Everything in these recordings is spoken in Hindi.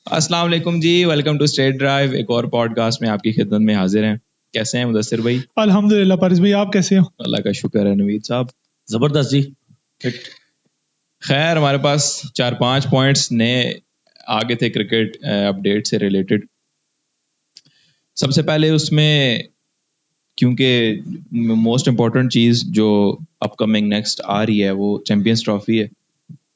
अस्सलाम वालेकुम जी, वेलकम टू स्टेट ड्राइव। एक और पॉडकास्ट में आपकी खिदमत में हाजिर हैं। कैसे हैं मुदस्सिर भाई? अल्हम्दुलिल्लाह पारिस भाई, आप कैसे हो? अल्लाह का शुक्र है। नवीद साहब? जबरदस्त जी, फिट। खैर, हमारे पास 4-5 पॉइंट्स नए आगे थे क्रिकेट अपडेट से रिलेटेड। सबसे पहले उसमें, क्योंकि मोस्ट इम्पॉर्टेंट चीज़ जो अपकमिंग नेक्स्ट आ रही है वो चैम्पियंस ट्रॉफी है,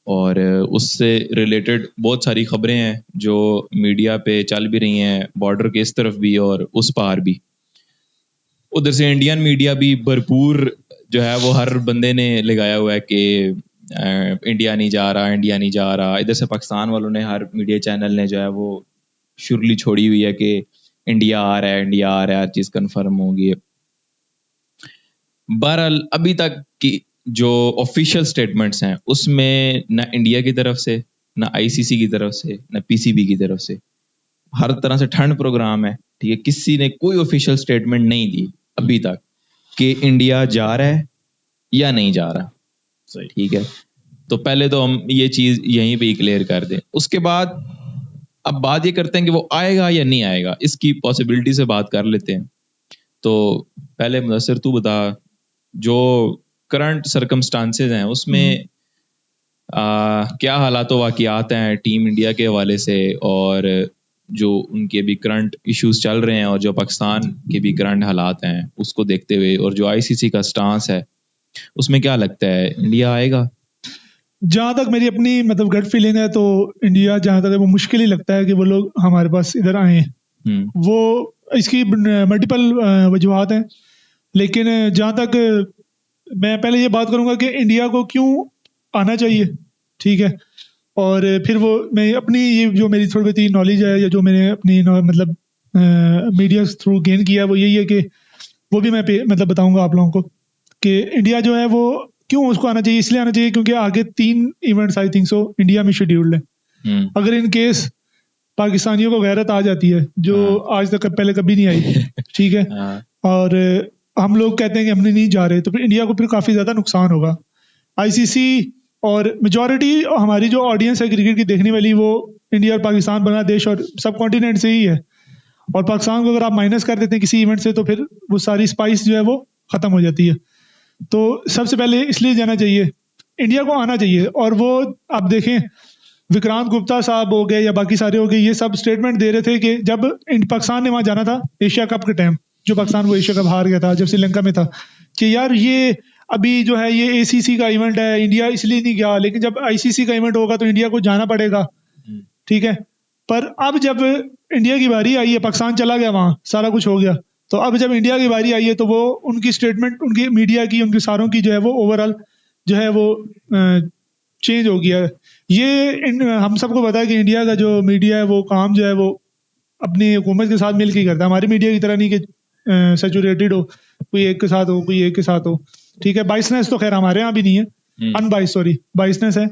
और उससे रिलेटेड बहुत सारी खबरें हैं जो मीडिया पे चल भी रही हैं, बॉर्डर के इस तरफ भी और उस पार भी। उधर से इंडियन मीडिया भी भरपूर जो है वो हर बंदे ने लगाया हुआ है कि इंडिया नहीं जा रहा, इंडिया नहीं जा रहा। इधर से पाकिस्तान वालों ने, हर मीडिया चैनल ने जो है वो शुरली छोड़ी हुई है कि इंडिया आ रहा है, इंडिया आ रहा है, हर चीज़ कन्फर्म होगी। बहरहाल अभी तक की जो ऑफिशियल स्टेटमेंट्स हैं उसमें ना इंडिया की तरफ से, ना आईसीसी की तरफ से, ना पीसीबी की तरफ से हर तरह से ठंड प्रोग्राम है। ठीक है, किसी ने कोई ऑफिशियल स्टेटमेंट नहीं दी अभी तक कि इंडिया जा रहा है या नहीं जा रहा। सही। ठीक है, तो पहले तो हम ये चीज यहीं पे क्लियर कर दें। उसके बाद अब बात ये करते हैं कि वो आएगा या नहीं आएगा, इसकी पॉसिबिलिटी से बात कर लेते हैं। तो पहले मुदस्सिर तू बता, जो करंट सर्कमस्टांसेस हैं उसमें क्या हालात व वाक़ियात हैं टीम इंडिया के हवाले से, और जो उनके भी करंट इश्यूज चल रहे हैं और जो पाकिस्तान के भी करंट हालात हैं उसको देखते हुए, और जो आईसीसी का स्टांस है उसमें क्या लगता है, इंडिया आएगा? जहाँ तक मेरी अपनी मतलब गट फीलिंग है तो इंडिया जहाँ तक है वो मुश्किल ही लगता है कि वो लोग हमारे पास इधर आए हैं। वो इसकी मल्टीपल वजूहात हैं, लेकिन जहाँ तक मैं पहले ये बात करूँगा कि इंडिया को क्यों आना चाहिए। ठीक है, और फिर वो मैं अपनी ये जो मेरी थोड़ी बहुत नॉलेज है या जो मैंने अपनी मतलब मीडिया थ्रू गेन किया है वो यही है कि वो भी मैं मतलब बताऊंगा आप लोगों को कि इंडिया जो है वो क्यों उसको आना चाहिए। इसलिए आना चाहिए क्योंकि आगे 3 events I think so India में शेड्यूल्ड है। अगर इन केस पाकिस्तानियों को गैरत आ जाती है जो आज तक पहले कभी नहीं आई, ठीक है, और हम लोग कहते हैं कि हमने नहीं जा रहे, तो फिर इंडिया को फिर काफ़ी ज़्यादा नुकसान होगा। आईसीसी और मेजॉरिटी हमारी जो ऑडियंस है क्रिकेट की देखने वाली वो इंडिया और पाकिस्तान, बांग्लादेश और सब कॉन्टिनेंट से ही है, और पाकिस्तान को अगर आप माइनस कर देते हैं किसी इवेंट से तो फिर वो सारी स्पाइस जो है वो ख़त्म हो जाती है। तो सबसे पहले इसलिए जाना चाहिए, इंडिया को आना चाहिए। और वो आप देखें विक्रांत गुप्ता साहब हो गए या बाकी सारे हो गए, ये सब स्टेटमेंट दे रहे थे कि जब पाकिस्तान ने वहाँ जाना था एशिया कप के टाइम, जो पाकिस्तान वो एशिया कप हार गया था जब श्रीलंका में था, कि यार ये अभी जो है ये एसीसी का इवेंट है, इंडिया इसलिए नहीं गया, लेकिन जब आईसीसी का इवेंट होगा तो इंडिया को जाना पड़ेगा। ठीक है, पर अब जब इंडिया की बारी आई है, पाकिस्तान चला गया वहाँ, सारा कुछ हो गया, तो अब जब इंडिया की बारी आई है तो वो उनकी स्टेटमेंट, उनकी मीडिया की, उनके सारों की जो है वो ओवरऑल जो है वो चेंज हो गया है। ये हम सबको पता है कि इंडिया का जो मीडिया है वो काम जो है वो अपनी हुकूमत के साथ मिल के करता है। हमारी मीडिया की तरह नहीं कि सैचुरेटेड हो, कोई एक के साथ हो, कोई एक के साथ हो। ठीक है, बाइसनेस तो खैर हमारे यहाँ भी नहीं है, अनबाइस सॉरी बाइसनेस है।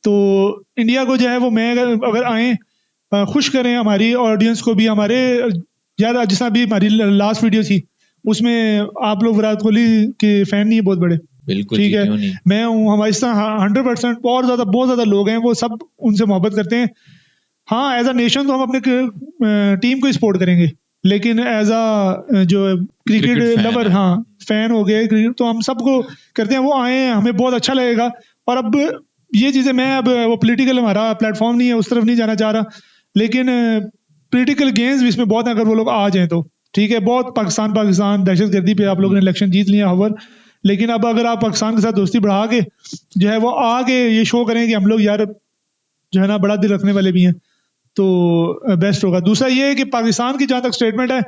तो इंडिया को जो है वो मैं अगर आए खुश करें हमारी ऑडियंस को भी, हमारे यार जिस भी हमारी लास्ट वीडियो थी उसमें आप लोग विराट कोहली के फैन नहीं है बहुत बड़े, बिल्कुल ठीक है, क्यों नहीं? मैं हूँ, हमारे 100% बहुत ज़्यादा लोग हैं वो सब उनसे मोहब्बत करते हैं। हाँ, एज अ नेशन तो हम अपने टीम को सपोर्ट करेंगे, लेकिन एज अ जो क्रिकेट लवर, हाँ फैन हो गए क्रिकेट, तो हम सबको करते हैं वो आए, हमें बहुत अच्छा लगेगा। और अब ये चीज़ें मैं अब वो पॉलिटिकल हमारा प्लेटफॉर्म नहीं है, उस तरफ नहीं जाना चाह रहा, लेकिन पॉलिटिकल गेम्स भी इसमें बहुत हैं, अगर वो लोग आ जाएं तो ठीक है। बहुत पाकिस्तान दहशतगर्दी पे आप लोगों ने इलेक्शन जीत लिया हवर, लेकिन अब अगर आप पाकिस्तान के साथ दोस्ती बढ़ा के जो है वो आगे ये शो करें कि हम लोग यार जो है ना बड़ा दिल रखने वाले भी हैं, तो बेस्ट होगा। दूसरा ये है कि पाकिस्तान की जहाँ तक स्टेटमेंट है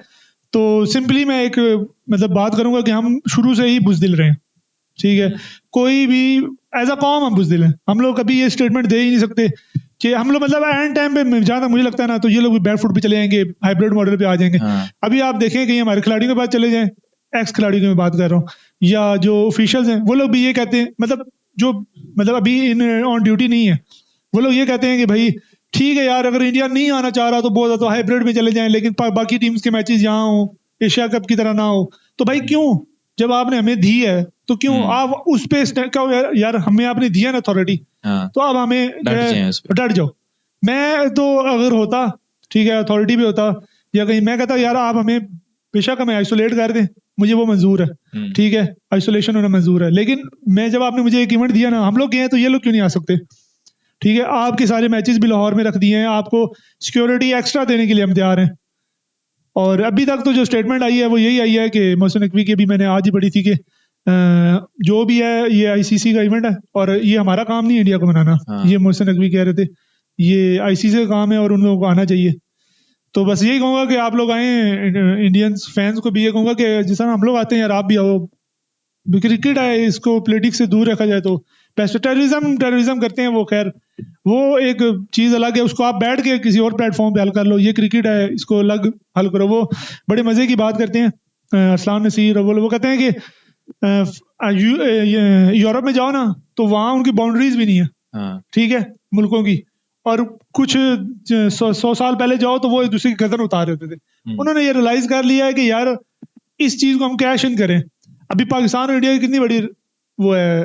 तो सिंपली मैं एक मतलब बात करूंगा कि हम शुरू से ही बुज़दिल रहे हैं। ठीक है, कोई भी एज अ कॉम हम बुज़दिल हैं, हम लोग कभी ये स्टेटमेंट दे ही नहीं सकते कि हम लोग मतलब एंड टाइम पे, जहाँ तक मुझे लगता है ना, तो ये लोग भी बैक फुट पे चले जाएंगे, हाइब्रिड मॉडल पे आ जाएंगे। अभी आप देखें कि हमारे खिलाड़ियों के पास चले जाएं, एक्स खिलाड़ियों की मैं बात कर रहा हूँ, या जो ऑफिशियल्स हैं वो लोग भी ये कहते हैं, मतलब जो मतलब अभी इन ऑन ड्यूटी नहीं है, वो लोग ये कहते हैं कि भाई ठीक है यार, अगर इंडिया नहीं आना चाह रहा तो बहुत ज़्यादा हाइब्रिड में चले जाएं, लेकिन बाकी टीम्स के मैचेस यहाँ हो, एशिया कप की तरह ना हो। तो भाई क्यों, जब आपने हमें दी है तो क्यों आप उस पे यार हमें आपने दिया ना अथॉरिटी, तो अब हमें डट जाओ। मैं तो अगर होता, ठीक है, अथॉरिटी भी होता या कहीं, मैं कहता यार आप हमें बेशक हमें आइसोलेट कर दें, मुझे वो मंजूर है, ठीक है, आइसोलेशन होना मंजूर है, लेकिन मैं जब आपने मुझे एक इवेंट दिया ना, हम लोग गए हैं तो ये लोग क्यों नहीं आ सकते? ठीक है, आपके सारे मैचेस भी लाहौर में रख दिए हैं, आपको सिक्योरिटी एक्स्ट्रा देने के लिए हम तैयार हैं। और अभी तक तो जो स्टेटमेंट आई है वो यही आई है कि मोहसिन नकवी की, भी मैंने आज ही पढ़ी थी कि जो भी है ये आईसीसी का इवेंट है और ये हमारा काम नहीं है इंडिया को मनाना। ये मोहसिन नकवी कह रहे थे ये आईसीसी का काम है और उन लोगों को आना चाहिए। तो बस यही कहूँगा कि आप लोग आए, इंडियंस फैंस को भी ये कहूँगा कि जिस तरह हम लोग आते हैं यार आप भी आओ। क्रिकेट है, इसको पॉलिटिक्स से दूर रखा जाए तो बेस्ट। टेररिज्म करते हैं वो, खैर वो एक चीज अलग है, उसको आप बैठ के किसी और प्लेटफॉर्म पे हल कर लो। ये क्रिकेट है, इसको अलग हल करो। वो बड़े मजे की बात करते हैं अरसलान नसीर, वो कहते हैं कि यूरोप में जाओ ना तो वहां उनकी बाउंड्रीज भी नहीं है, ठीक है, मुल्कों की, और कुछ 100 साल पहले जाओ तो वो एक दूसरे की गर्दन उतार होते थे। उन्होंने ये रियलाइज कर लिया है कि यार इस चीज को हम कैश इन करें। अभी पाकिस्तान और इंडिया की कितनी बड़ी वो है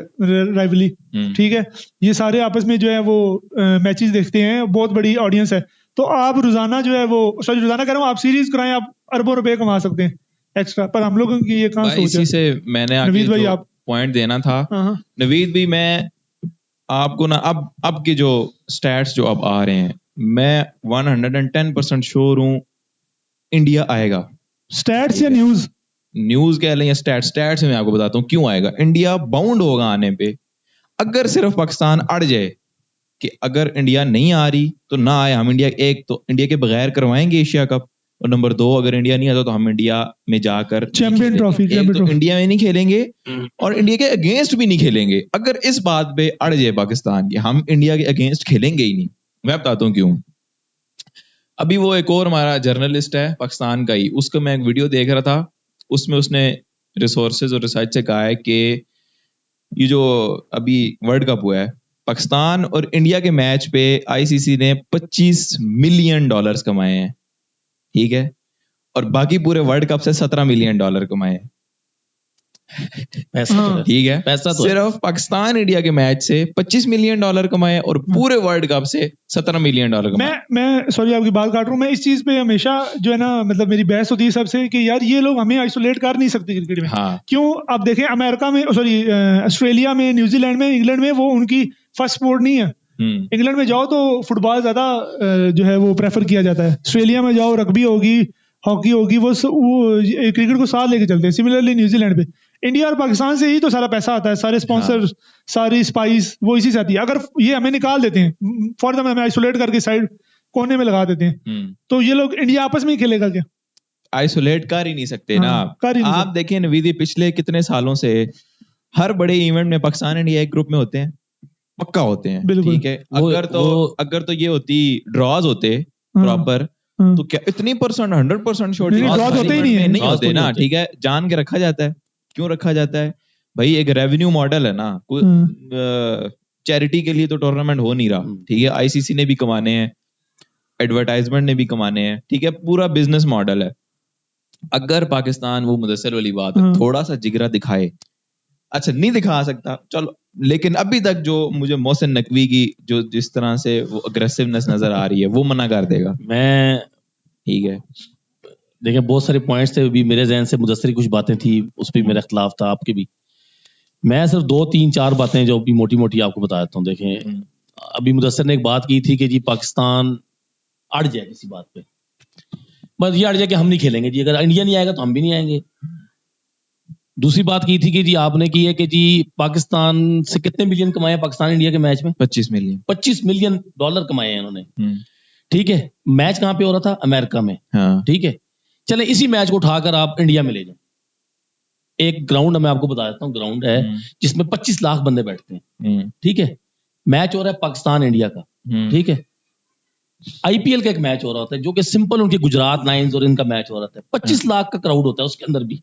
राइवली, ठीक है, ये सारे आपस में जो है वो मैचेस देखते हैं, बहुत बड़ी ऑडियंस है। तो आप रोजाना जो है वो, सॉरी रोजाना कह रहा हूँ, आप सीरीज कराएं, आप अरबों रुपए कमा सकते हैं एक्स्ट्रा। पर हम लोगों की ये कहाँ सोच है। इसी से मैंने नवीद भाई आप पॉइंट देना था। नवीद भी, मैं आपको ना अब के जो स्टैट्स जो अब आ रहे हैं, मैं 110% श्योर हूँ इंडिया आएगा। स्टैट्स या न्यूज कह लें या स्टैट्स में मैं आपको बताता हूँ क्यों आएगा। इंडिया बाउंड होगा आने पे। अगर सिर्फ पाकिस्तान अड़ जाए कि अगर इंडिया नहीं आ रही तो ना आए, हम इंडिया के बगैर करवाएंगे एशिया कप, और नंबर 2 अगर इंडिया नहीं आता तो हम इंडिया में जाकर चैंपियन ट्रॉफी तो इंडिया में नहीं खेलेंगे और इंडिया के अगेंस्ट भी नहीं खेलेंगे। अगर इस बात पे अड़ जाए पाकिस्तान की हम इंडिया के अगेंस्ट खेलेंगे ही नहीं। मैं बताता हूँ क्यों। अभी वो एक और हमारा जर्नलिस्ट है पाकिस्तान का ही, उसका मैं एक वीडियो देख रहा था, उसमें उसने रिसोर्सेज और रिसर्च से कहा है कि ये जो अभी वर्ल्ड कप हुआ है, पाकिस्तान और इंडिया के मैच पे आईसीसी ने $25 मिलियन कमाए हैं, ठीक है, और बाकी पूरे वर्ल्ड कप से $17 मिलियन कमाए हैं। पैसा तो ठीक है, पैसा तो सिर्फ पाकिस्तान इंडिया के मैच से $25 मिलियन कमाए और पूरे वर्ल्ड कप से $17 मिलियन कमाए। मैं सॉरी आपकी बात काट रहा हूँ, मैं इस चीज पे हमेशा जो है ना, मतलब मेरी बहस होती है सबसे कि यार ये लोग हमें आइसोलेट कर नहीं सकते क्रिकेट में। क्यों? आप देखें अमेरिका में, सॉरी ऑस्ट्रेलिया में, न्यूजीलैंड में, इंग्लैंड में वो उनकी फर्स्ट स्पोर्ट नहीं है। इंग्लैंड में जाओ तो फुटबॉल ज्यादा जो है वो प्रेफर किया जाता है। ऑस्ट्रेलिया में जाओ रग्बी होगी, हॉकी होगी, वो क्रिकेट को साथ लेके चलते हैं। सिमिलरली न्यूजीलैंड पे, इंडिया और पाकिस्तान से ही तो सारा पैसा आता है, सारे स्पॉन्सर, सारी स्पाइस वो इसी से आती है। अगर ये हमें निकाल देते हैं फॉर द, हमें आइसोलेट करके साइड कोने में लगा देते हैं, तो ये लोग इंडिया आपस में ही खेलेगा क्या? आइसोलेट कर ही नहीं सकते ना। आप देखें नवीदी, पिछले कितने सालों से हर बड़े इवेंट में पाकिस्तान इंडिया एक ग्रुप में होते हैं, पक्का होते हैं, ठीक है। अगर तो ये होती ड्रॉज होते प्रॉपर तो क्या इतनी परसेंट 100% श्योरिटी होते ही नहीं होते ना, ठीक है। जान के रखा जाता है। क्यों रखा जाता है भाई? एक रेवेन्यू मॉडल है ना, चैरिटी के लिए तो टूर्नामेंट हो नहीं रहा, ठीक है। आईसीसी ने भी कमाने हैं, एडवर्टाइजमेंट ने भी कमाने हैं, ठीक है, पूरा बिजनेस मॉडल है। अगर पाकिस्तान वो मुदस्सिर वाली बात है, थोड़ा सा जिगरा दिखाए, अच्छा नहीं दिखा सकता चलो, लेकिन अभी तक जो मुझे मोहसिन नकवी की जो जिस तरह से वो अग्रेसिवनेस नजर आ रही है वो मना कर देगा। मैं ठीक है, देखिए बहुत सारे पॉइंट्स थे, भी मेरे जहन से मुदस्सिर की कुछ बातें थी, उस पर मेरा इख्तिलाफ था, आपके भी। मैं सिर्फ 2-3-4 बातें जो भी मोटी मोटी आपको बता देता हूँ। देखें, अभी मुदस्सिर ने एक बात की थी कि जी पाकिस्तान अड़ जाए किसी बात पे, बस ये अड़ जाए कि हम नहीं खेलेंगे जी, अगर इंडिया नहीं आएगा तो हम भी नहीं आएंगे। दूसरी बात की थी कि जी आपने की है कि जी पाकिस्तान से कितने मिलियन कमाए पाकिस्तान इंडिया के मैच में? 25 मिलियन $25 मिलियन कमाए हैं इन्होंने, ठीक है। मैच कहाँ पे हो रहा था? अमेरिका में, ठीक है। चले इसी मैच को उठाकर आप इंडिया में ले जाओ। एक ग्राउंड मैं आपको बता देता हूँ, ग्राउंड है जिसमें 25 लाख बंदे बैठते हैं, ठीक है। मैच हो रहा है पाकिस्तान इंडिया का, ठीक है। आईपीएल का एक मैच हो रहा होता है जो कि सिंपल उनके गुजरात लायंस और इनका मैच हो रहा था। 25 लाख का क्राउड होता है उसके अंदर भी,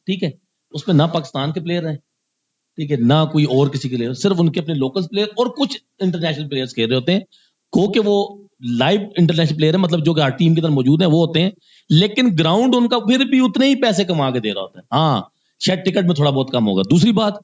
ठीक है। उसमें ना पाकिस्तान के प्लेयर हैं, ठीक है, ना कोई और किसी के प्लेयर, सिर्फ उनके अपने लोकल प्लेयर और कुछ इंटरनेशनल प्लेयर्स खेल रहे होते हैं। को के वो लाइव इंटरनेशनल प्लेयर है, मतलब जो कि टीम के अंदर मौजूद है वो होते हैं, लेकिन ग्राउंड उनका फिर भी उतने ही पैसे कमा के दे रहा होता है। हाँ, शायद टिकट में थोड़ा बहुत कम होगा। दूसरी बात,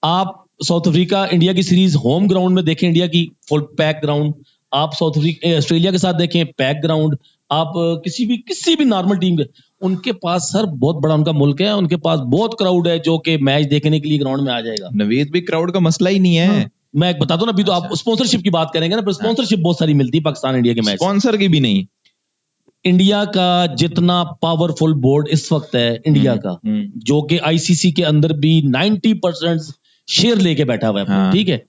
आप साउथ अफ्रीका इंडिया की सीरीज होम ग्राउंड में देखें, इंडिया की फुल पैक ग्राउंड, आप साउथ अफ्रीका ऑस्ट्रेलिया के साथ देखें, पैक ग्राउंड, आप किसी भी नॉर्मल टीम के, उनके पास सर बहुत बड़ा उनका मुल्क है, उनके पास बहुत क्राउड है जो कि मैच देखने के लिए ग्राउंड में आ जाएगा। नवीद भी क्राउड का मसला ही नहीं है। हाँ। मैं एक बता दूं ना, अभी तो आप स्पॉन्सरशिप की बात करेंगे ना, पर स्पॉन्सरशिप बहुत सारी मिलती है पाकिस्तान इंडिया के मैच, स्पॉन्सर की भी नहीं। इंडिया का जितना पावरफुल बोर्ड इस वक्त है इंडिया का, जो कि आईसीसी के अंदर भी 90% शेयर लेके बैठा हुआ है, ठीक है,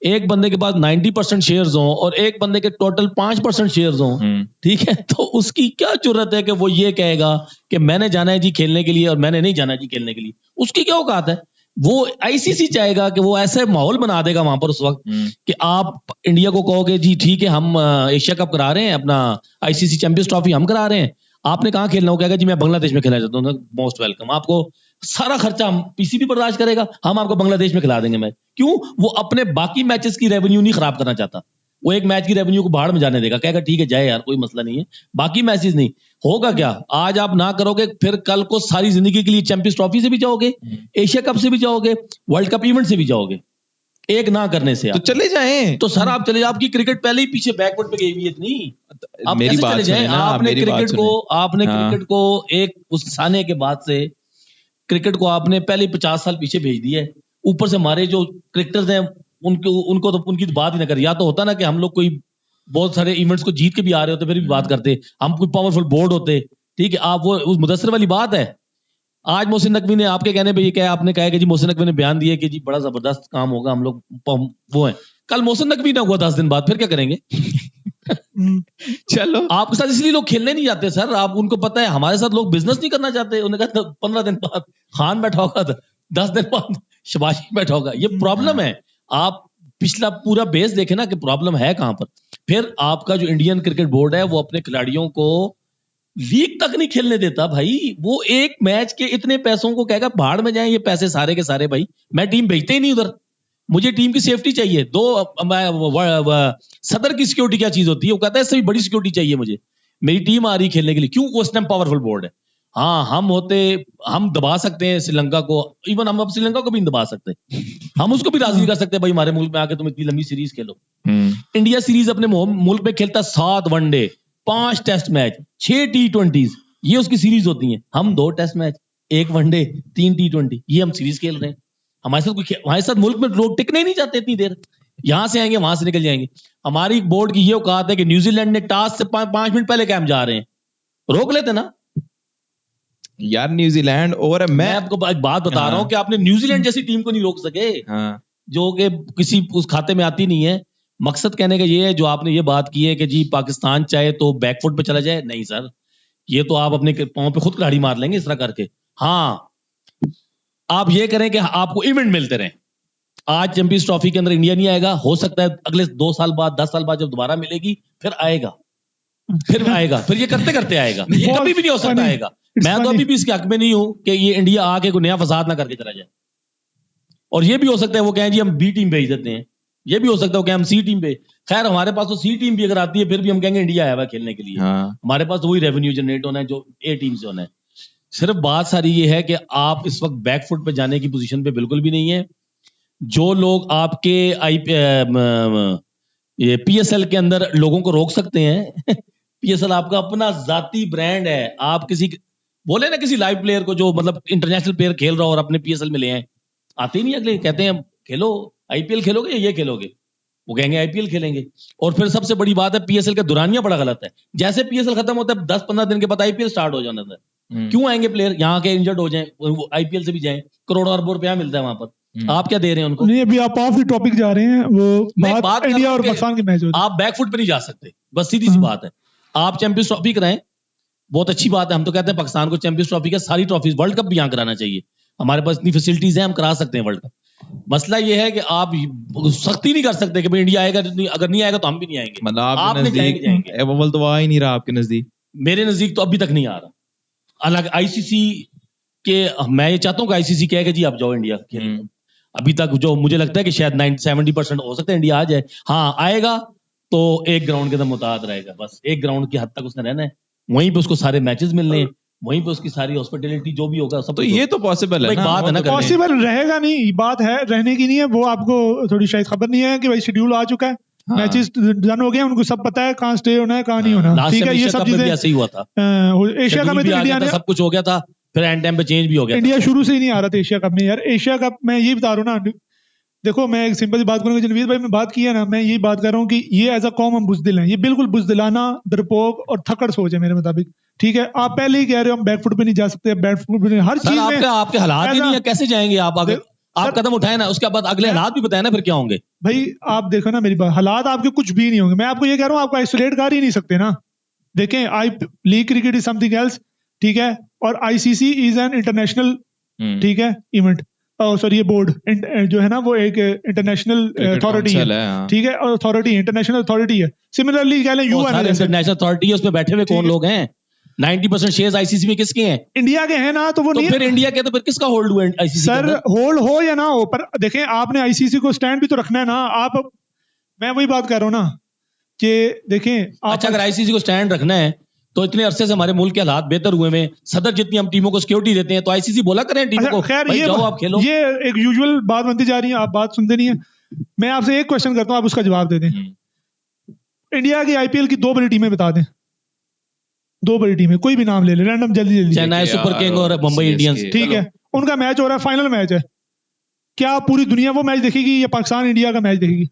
एक बंदे के पास 90% शेयर्स हों और एक बंदे के टोटल 5% शेयर्स हों, ठीक है, तो उसकी क्या जरूरत है कि वो ये कहेगा कि मैंने जाना है जी खेलने के लिए और मैंने नहीं जाना जी खेलने के लिए? उसकी क्या औकात है? वो आईसीसी चाहेगा कि वो ऐसे माहौल बना देगा वहां पर उस वक्त कि आप इंडिया को कहोगे जी ठीक है हम एशिया कप करा रहे हैं, अपना आईसीसी चैंपियंस ट्रॉफी हम करा रहे हैं, आपने कहाँ खेलना हो? कहेगा जी मैं बांग्लादेश में खेलना चाहता हूँ, मोस्ट वेलकम, आपको सारा खर्चा हम पीसीबी बर्दाश्त करेगा, हम आपको बांग्लादेश में खिला देंगे मैच। क्यों? वो अपने बाकी मैचेस की रेवेन्यू नहीं खराब करना चाहता, वो एक मैच की रेवेन्यू को बाहर में जाने देगा, कहेगा ठीक है जाए यार कोई मसला नहीं है, बाकी मैचेस नहीं। होगा क्या, आज आप ना करोगे फिर कल को सारी जिंदगी के लिए चैंपियंस ट्रॉफी से भी जाओगे, एशिया कप से भी जाओगे, वर्ल्ड कप इवेंट से भी जाओगे, एक ना करने से। तो चले जाएं। तो सर आप चले जाए, आपकी क्रिकेट पहले ही पीछे बैकवर्ड पे गई हुई है इतनी, आप मेरी कैसे बात चले जाएं? आपने क्रिकेट को एक उस साने के बाद से क्रिकेट को आपने पहले 50 साल पीछे भेज दिया है। ऊपर से हमारे जो क्रिकेटर्स हैं उनको तो उनकी बात ही ना कर। या तो होता ना कि हम लोग कोई बहुत सारे इवेंट्स को जीत के भी आ रहे होते फिर भी बात करते, हम कोई पावरफुल बोर्ड होते, ठीक है, आप वो उस मुदस्सिर वाली बात है। आज मोहसिन नकवी ने आपके कहने पे ये क्या आपने कहा कि जी मोहसिन नकवी ने बयान दिया कि जी बड़ा जबरदस्त काम होगा, हम लोग वो है, कल मोहसिन नकवी ना हुआ 10 दिन बाद, फिर क्या करेंगे? चलो आपके साथ इसलिए लोग खेलने नहीं जाते सर, आप उनको पता है हमारे साथ लोग बिजनेस नहीं करना चाहते। उन्होंने कहा 15 दिन बाद खान बैठा होगा, 10 दिन बाद शबाशी बैठा होगा, ये प्रॉब्लम है। आप पिछला पूरा बेस देखे ना कि प्रॉब्लम है कहां पर। फिर आपका जो इंडियन क्रिकेट बोर्ड है वो अपने खिलाड़ियों को लीग तक नहीं खेलने देता भाई, वो एक मैच के इतने पैसों को कहेगा भाड़ में जाए ये पैसे सारे के सारे, भाई मैं टीम भेजते ही नहीं उधर, मुझे टीम की सेफ्टी चाहिए। सदर की सिक्योरिटी क्या चीज होती है? वो कहता है इससे भी बड़ी सिक्योरिटी चाहिए मुझे, मेरी टीम आ रही खेलने के लिए। क्यों? उस टाइम पावरफुल बोर्ड है। हाँ हम दबा सकते हैं श्रीलंका को, इवन हम अब श्रीलंका को भी नहीं दबा सकते, हम उसको भी राजी कर सकते हैं भाई हमारे मुल्क में आके तुम इतनी लंबी सीरीज खेलो। इंडिया सीरीज अपने मुल्क में खेलता 7 वनडे, 5 टेस्ट मैच, 6 T20, ये उसकी सीरीज होती है। हम 2 टेस्ट मैच, 1 वनडे, 3 T20, ये हम सीरीज खेल रहे हैं। हमारे साथ मुल्क में लोग टिकने ही नहीं चाहते इतनी देर, यहां से आएंगे वहां से निकल जाएंगे। हमारी बोर्ड की ये औकात है कि न्यूजीलैंड ने टॉस से 5 मिनट पहले कैंप जा रहे हैं, रोक लेते ना यार न्यूजीलैंड। और मैं आपको एक बात बता रहा हूं कि आपने न्यूजीलैंड जैसी टीम को नहीं रोक सके, जो कि किसी उस खाते में आती नहीं है। मकसद कहने का ये है, जो आपने ये बात की है कि जी पाकिस्तान चाहे तो बैकफुट पे चला जाए, नहीं सर, ये तो आप अपने पांव पे खुद कलाड़ी मार लेंगे इस तरह करके। हाँ आप ये करें कि आपको इवेंट मिलते रहे। आज चैंपियंस ट्रॉफी के अंदर इंडिया नहीं आएगा, हो सकता है अगले 2 साल बाद 10 साल बाद जब दोबारा मिलेगी फिर आएगा, फिर ये करते करते आएगा, ये कभी भी नहीं हो सकता आएगा। मैं तो अभी भी इसके हक में नहीं हूं कि ये इंडिया आके कोई नया फसाद ना करके चला जाए। और ये भी हो सकता है वो कहें जी हम बी टीम भेज देते हैं, ये भी हो सकता है वो कहें हम सी टीम पे। खैर हमारे पास तो सी टीम भी अगर आती है फिर भी हम कहेंगे इंडिया आया हुआ खेलने के लिए। हमारे पास तो वही रेवेन्यू जनरेट होना है जो ए टीम से होना है। सिर्फ बात सारी ये है कि आप इस वक्त बैकफुट पे जाने की पोजीशन पे बिल्कुल भी नहीं है। जो लोग आपके ये पीएसएल के अंदर लोगों को रोक सकते हैं पीएसएल आपका अपना जाती ब्रांड है। आप किसी बोले ना किसी लाइव प्लेयर को जो मतलब इंटरनेशनल प्लेयर खेल रहा हो और अपने पीएसएल में ले आए, आते ही नहीं अगले, कहते हैं खेलो आईपीएल खेलोगे या ये खेलोगे, वो कहेंगे आईपीएल खेलेंगे। और फिर सबसे बड़ी बात है पीएसएल का दुरानिया बड़ा गलत है। जैसे पीएसएल खत्म होता है 10-15 दिन के बाद आईपीएल स्टार्ट हो जाना था। क्यों आएंगे प्लेयर यहाँ के इंजर्ड हो जाएं, वो आईपीएल से भी जाएं, करोड़ों अरबों रुपया मिलता है वहां पर, आप क्या दे रहे हैं उनको? नहीं अभी आप ऑफ द टॉपिक जा रहे हैं, वो बात इंडिया और पाकिस्तान के मैच होते हैं। आप बैकफुट पे नहीं जा सकते, बस सीधी सी बात है। आप चैंपियंस ट्रॉफी कराएं, बहुत अच्छी बात है। हम तो कहते हैं पाकिस्तान को चैंपियंस ट्रॉफी का सारी ट्रॉफीज, वर्ल्ड कप भी यहाँ कराना चाहिए। हमारे पास इतनी फैसिलिटीज है, हम करा सकते हैं वर्ल्ड कप। मसला ये है कि आप सख्ती नहीं कर सकते कि भाई इंडिया आएगा, अगर नहीं आएगा तो हम भी नहीं आएंगे। मतलब आप नजदीक अव्वल तो आ ही नहीं रहा आपके नजदीक। मेरे नजदीक तो अभी तक नहीं आ रहा। अलग आईसीसी के, मैं ये चाहता हूँ कि आईसीसी कहेगा जी आप जाओ इंडिया खेलने। अभी तक जो मुझे लगता है कि शायद 70% हो सकता है इंडिया आ जाए। हाँ आएगा तो एक ग्राउंड के अंदर मुताद रहेगा, बस एक ग्राउंड की हद तक उसने रहना है, वहीं पे उसको सारे मैचेस मिलने हैं, वहीं पे उसकी सारी हॉस्पिटलिटी जो भी होगा सब। तो ये तो पॉसिबल है ना, बात है ना, पॉसिबल रहेगा नहीं, बात है रहने की नहीं है। वो आपको थोड़ी शायद खबर नहीं है कि भाई शेड्यूल आ चुका है, मैचेस डन हो गए, उनको सब पता है कहाँ स्टे होना है कहाँ नहीं होना, ठीक है, ये सब चीजें ऐसे ही हुआ था। एशिया कप में तो इंडिया ने सब कुछ हो गया था, फिर एंड टाइम पे चेंज भी हो गया। इंडिया शुरू से ही नहीं आ रहा था एशिया कप में यार। एशिया कप मैं यही बता रहा हूँ ना, देखो मैं एक सिंपल सी बात करूंगा, जनवीर भाई मैं बात की है ना, मैं यही बात कर रहा हूँ कि ये एज अ कॉम हम बुजदिल हैं, ये बिल्कुल बुजदिलाना, डरपोक और थकड़ सोच है मेरे मुताबिक, ठीक है। आप पहले ही कह रहे हो हम बैकफुट पे नहीं जा सकते, बैकफुट पे हर चीज में आपके हालात ही नहीं है, कैसे जाएंगे आप आगे? आप कदम उठाए ना, उसके बाद अगले हालात भी बताए ना, फिर क्या होंगे भाई? आप देखो ना मेरी बात, हालात आपके कुछ भी नहीं होंगे, मैं आपको ये कह रहा हूँ, आपको आइसोलेट कर ही नहीं सकते ना। देखें, league cricket is something else, ठीक है, और आईसीसी इज एन इंटरनेशनल, ठीक है, इवेंट, सॉरी ये बोर्ड जो है ना वो एक इंटरनेशनल अथॉरिटी है, ठीक है, अथॉरिटी इंटरनेशनल अथॉरिटी है। सिमिलरली कह लें यूएन इंटरनेशनल अथॉरिटी है, उसमें बैठे हुए कौन लोग हैं? 90% शेयर्स आईसीसी में किसके हैं? इंडिया के हैं ना, तो वो तो नहीं, फिर इंडिया के, तो फिर किसका होल्ड हुआ आईसीसी? सर होल्ड हो या ना हो, पर देखें आपने आईसीसी को स्टैंड भी तो रखना है ना। आप, मैं वही बात कर रहा हूँ ना कि देखें, अच्छा अगर आईसीसी को स्टैंड रखना है तो इतने अरसे से हमारे मुल्क के हालात बेहतर हुए में, सदर जितनी हम टीमों को सिक्योरिटी देते हैं, तो आईसीसी बोला करें टीमों को खैर भाई जाओ आप खेलो। ये एक यूजुअल बात बनती जा रही है, आप बात सुनते नहीं है। मैं आपसे एक क्वेश्चन करता हूं, आप उसका जवाब दे दें। इंडिया की आईपीएल की 2 बड़ी टीमें बता दें, 2 बड़ी टीमें, कोई भी नाम ले ले रैंडम, जल्दी जल्दी। चेन्नई सुपर किंग और मुंबई इंडियंस, ठीक है, उनका मैच हो रहा है, फाइनल मैच है, क्या पूरी दुनिया वो मैच देखेगी या पाकिस्तान इंडिया का मैच देखेगी?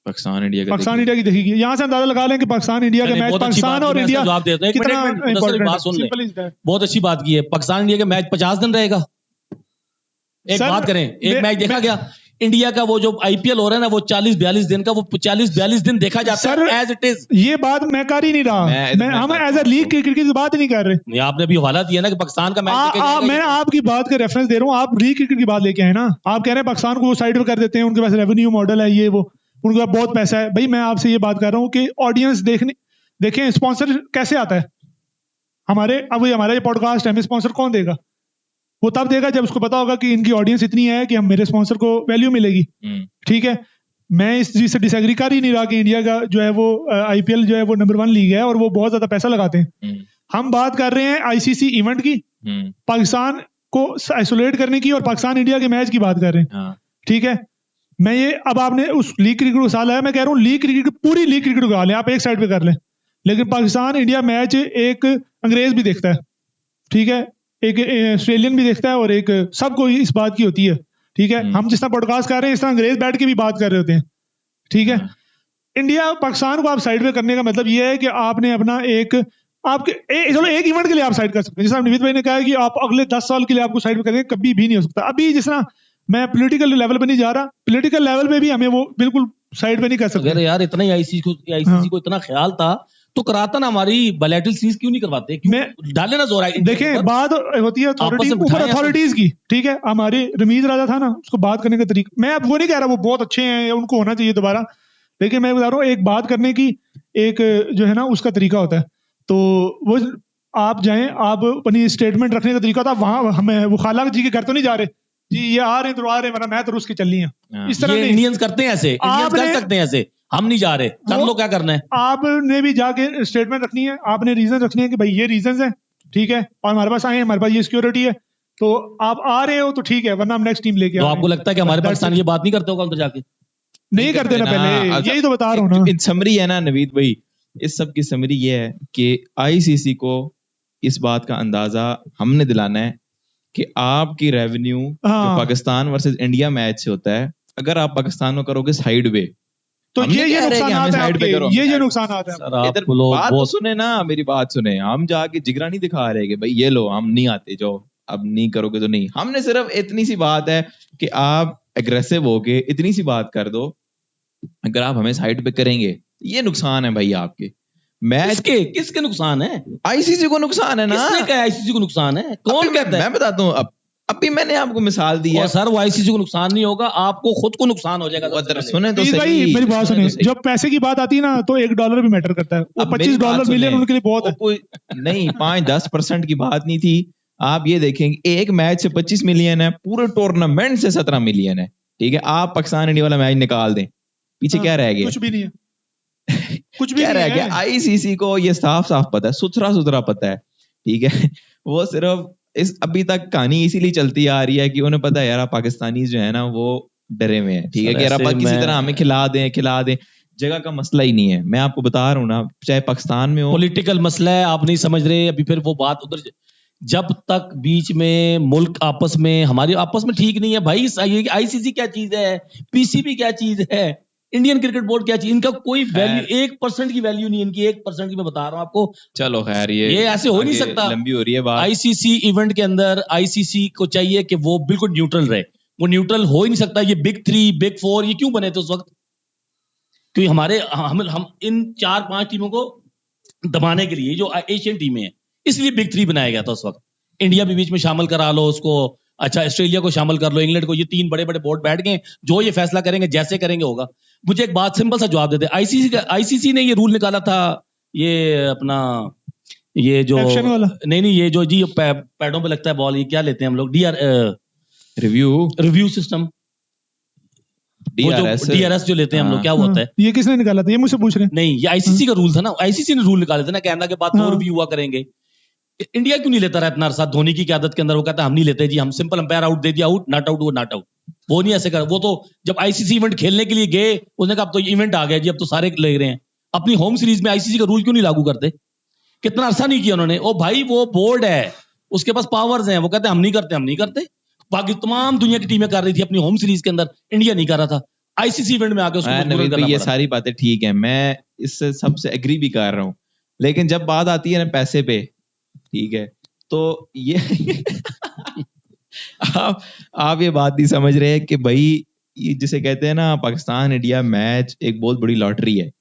पाकिस्तान इंडिया की देखेगी। यहाँ से अंदाजा लगा लें कि पाकिस्तान इंडिया के मैच, पाकिस्तान और इंडिया कितना इंपॉर्टेंट है। बहुत अच्छी बात की है, पाकिस्तान इंडिया के मैच 50 दिन रहेगा। एक बात करें, एक मैच देखा गया इंडिया का, वो जो आईपीएल हो रहा है ना, वो 40-42 दिन का, वो 40-42 दिन देखा जाता है एज इट इज। ये बात मैं कर ही नहीं रहा, हम एज अ लीग क्रिकेट की बात ही नहीं कर रहे। नहीं, आपने भी हवाला दिया ना कि पाकिस्तान का मैच मैं आपकी बात का रेफरेंस दे रहा हूँ, आप लीग क्रिकेट की बात लेके आए ना। आप कह रहे हैं पाकिस्तान को वो साइड पे कर देते हैं, उनके पास रेवेन्यू मॉडल है, ये वो, उनके पास बहुत पैसा है। भाई मैं आपसे ये बात कर रहा हूँ कि ऑडियंस देखें स्पॉन्सर कैसे आता है हमारे, अब हमारा ये पॉडकास्ट है, हमें स्पॉन्सर कौन देगा? वो तब देगा जब उसको पता होगा कि इनकी ऑडियंस इतनी है कि हम मेरे स्पॉन्सर को वैल्यू मिलेगी, ठीक है। मैं इस चीज से डिसएग्री कर ही नहीं रहा कि इंडिया का जो है वो आईपीएल जो है वो नंबर 1 लीग है और वो बहुत ज्यादा पैसा लगाते हैं। हम बात कर रहे हैं आईसीसी इवेंट की, पाकिस्तान को आइसोलेट करने की, और पाकिस्तान इंडिया के मैच की बात कर रहे हैं, ठीक है। मैं ये, अब आपने उस लीग क्रिकेट को साल आया, मैं कह रहा हूँ लीग क्रिकेट, पूरी लीग क्रिकेट को लें, आप एक साइड पे कर लें, लेकिन पाकिस्तान इंडिया मैच एक अंग्रेज भी देखता है, ठीक है, एक ऑस्ट्रेलियन भी देखता है, और एक सबको इस बात की होती है, ठीक है। हम जिस तरह पॉडकास्ट कर रहे हैं, इस तरह अंग्रेज बैठ के भी बात कर रहे होते हैं, ठीक है। इंडिया पाकिस्तान को आप साइड पे करने का मतलब ये है कि आपने अपना एक, आपके चलो एक इवेंट के लिए आप साइड कर सकते हैं, जैसा निवित भाई ने कहा कि आप अगले 10 साल के लिए आपको साइड पे करेंगे, कभी भी नहीं हो सकता। अभी जिस तरह मैं पॉलिटिकल लेवल पे नहीं जा रहा, पॉलिटिकल लेवल पे भी हमें वो बिल्कुल साइड पे नहीं कर सकते। अगर यार इतना ही आईसीसी को इतना ख्याल था तो कराता ना, हमारी बायलैटरल सीरीज क्यों नहीं करवाते? डाले ना जोर। देखें बात होती है अथॉरिटीज की, ठीक है। हमारे रमीज राजा था ना, उसको बात करने का तरीका, मैं अब वो नहीं कह रहा वो बहुत अच्छे हैं या उनको होना चाहिए दोबारा, लेकिन मैं बता रहा हूँ एक बात करने की एक जो है ना उसका तरीका होता है। तो वो आप जाएं, आप अपनी स्टेटमेंट रखने का तरीका होता है, वहां हमें वो खाला जी के घर तो नहीं जा रहे जी, ये आ रहे हैं तो आ रहे हैं, वरना मैं तो रुस के चलनी है, इस तरह नहीं। इंडियंस करते हैं ऐसे, इंडियंस कर सकते हैं ऐसे, हम नहीं जा रहे, कर लो क्या करना है। आपने भी जाके स्टेटमेंट रखनी है, आपने रीजन रखनी है कि भाई ये रीजन है, ठीक है, और हमारे पास आए हैं, हमारे पास ये सिक्योरिटी है, तो आप आ रहे हो तो ठीक है, वरना हम नेक्स्ट टीम लेके। तो आपको लगता है कि हमारे पाकिस्तान ये बात नहीं करते होगा उधर जाके? नहीं करते ना, पहले यही तो बता रहा हूँ ना। समरी है ना नवीद भाई, इस सब की समरी ये है कि आईसीसी को इस बात का अंदाजा हमने दिलाना है कि आपकी रेवेन्यू जो पाकिस्तान वर्सेस इंडिया मैच से होता है, अगर आप पाकिस्तान को करोगे साइड वे, तो ये नुकसान आता है, ये नुकसान आता है। इधर बात तो सुने ना, मेरी बात सुने, हम जाके जिगरा नहीं दिखा रहे कि भाई ये लो हम नहीं आते, जो अब नहीं करोगे तो नहीं। हमने सिर्फ इतनी सी बात है कि आप एग्रेसिव होके इतनी सी बात कर दो, अगर आप हमें साइड पे करेंगे, ये नुकसान है भाई आपके मैच के। किसके नुकसान है? आईसीसी को नुकसान है ना। किसने कहा आईसीसी को नुकसान है? कौन कहता है? मैं बताता हूँ, अभी मैंने आपको मिसाल दी है सर, वो आईसीसी को नुकसान नहीं होगा, आपको खुद को नुकसान हो जाएगा। सुने तो सही, भाई मेरी बात सुने, जब पैसे की बात आती है ना तो $1 भी मैटर करता है, वो $25 मिलियन उनके लिए बहुत है। कोई नहीं, 5-10% की बात नहीं थी। आप ये देखेंगे एक मैच से 25 मिलियन है, पूरे टूर्नामेंट से 17 मिलियन है, ठीक है। आप पाकिस्तान इंडिया वाला मैच निकाल दें, पीछे क्या रह गया? कुछ भी नहीं है, कुछ भी क्या रह गया? आईसीसी को ये साफ साफ पता है, सुथरा पता है, ठीक है। वो सिर्फ इस अभी तक कहानी इसीलिए चलती आ रही है कि उन्हें पता है यार पाकिस्तानी जो है ना वो डरे हुए हैं, ठीक है, कि यार किसी तरह हमें खिला दें। जगह का मसला ही नहीं है, मैं आपको बता रहा हूँ ना, चाहे पाकिस्तान में हो। पॉलिटिकल मसला है, आप नहीं समझ रहे अभी। फिर वो बात उधर, जब तक बीच में मुल्क आपस में, हमारे आपस में ठीक नहीं है भाई। आईसीसी क्या चीज है, पीसीबी क्या चीज है, इंडियन क्रिकेट बोर्ड क्या चीज, इनका कोई वैल्यू 1% की वैल्यू नहीं, इनकी 1% की मैं बता रहा हूं आपको। चलो खैर, ये ऐसे हो नहीं सकता, लंबी हो रही है बात। आईसीसी इवेंट के अंदर आईसीसी को चाहिए कि वो बिल्कुल न्यूट्रल रहे, वो न्यूट्रल हो ही नहीं सकता। ये बिग 3 बिग 4 ये क्यों बने थे उस वक्त? क्योंकि हमारे हम इन 4-5 टीमों को दबाने के लिए, जो एशियन टीमें हैं, इसलिए बिग 3 बनाया गया था उस वक्त। इंडिया भी बीच में शामिल करा लो उसको, अच्छा ऑस्ट्रेलिया को शामिल कर लो, इंग्लैंड को, ये 3 बड़े बड़े बोर्ड बैठ गए, जो ये फैसला करेंगे जैसे करेंगे होगा। मुझे एक बात सिंपल सा जवाब देते, आईसीसी ने ये रूल निकाला था, ये अपना ये जो नहीं ये जो जी पैडों पे लगता है बॉल, ये क्या लेते हैं हम लोग, रिव्यू सिस्टम, डीआरएस जो लेते हैं हम लोग, क्या होता है? ये किसने निकाला था, ये मुझसे पूछ रहे हैं? नहीं, ये आईसीसी का रूल था ना, आईसीसी ने रूल निकाले थे ना, कैमरा के बाद 2 रिव्यू हुआ करेंगे। इंडिया क्यों नहीं लेता रहा इतना अरसा? धोनी की क़यादत के अंदर वो कहता है हम नहीं लेते जी, हम सिंपल अंपायर आउट दे दिया, आउट, नॉट आउट, वो नॉट आउट, वो नहीं ऐसे कर। वो तो जब आईसीसी इवेंट खेलने के लिए गए, उसने कहा अब तो इवेंट आ गया जी, अब तो सारे ले रहे हैं। अपनी होम सीरीज में आईसीसी का रूल क्यों नहीं लागू करते? कितना अरसा नहीं किया उन्होंने। ओ भाई, वो बोर्ड है, उसके पास पावर्स हैं, वो कहते हैं हम नहीं करते, हम नहीं करते। बाकी तमाम दुनिया की टीमें कर रही थी अपनी होम सीरीज के अंदर, इंडिया नहीं कर रहा था। आईसीसी इवेंट में आके उसको ये सारी बातें ठीक है, मैं इससे सबसे एग्री भी कर रहा हूँ, लेकिन जब बात आती है ना पैसे पे, ठीक है, तो ये आप ये बात नहीं समझ रहे कि भाई, जिसे कहते हैं ना पाकिस्तान इंडिया मैच एक बहुत बड़ी लॉटरी है।